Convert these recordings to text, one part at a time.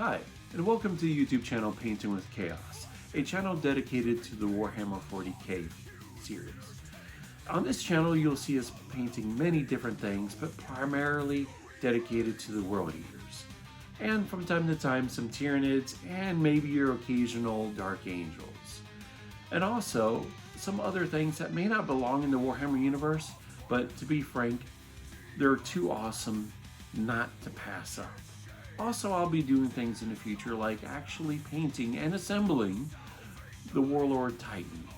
Hi, and welcome to the YouTube channel Painting with Chaos, a channel dedicated to the Warhammer 40k series. On this channel you'll see us painting many different things, but primarily dedicated to the World Eaters. And from time to time some Tyranids, and maybe your occasional Dark Angels. And also some other things that may not belong in the Warhammer universe, but to be frank, they're too awesome not to pass up. Also, I'll be doing things in the future like actually painting and assembling the Warlord Titan.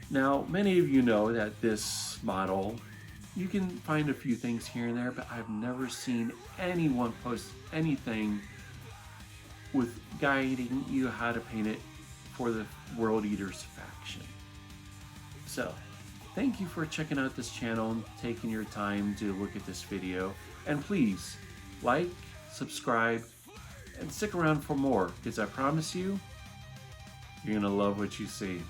Now, many of you know that this model, you can find a few things here and there, but I've never seen anyone post anything with guiding you how to paint it for the World Eaters faction. So, thank you for checking out this channel and taking your time to look at this video. And please, like, subscribe, and stick around for more, because I promise you, you're gonna love what you see.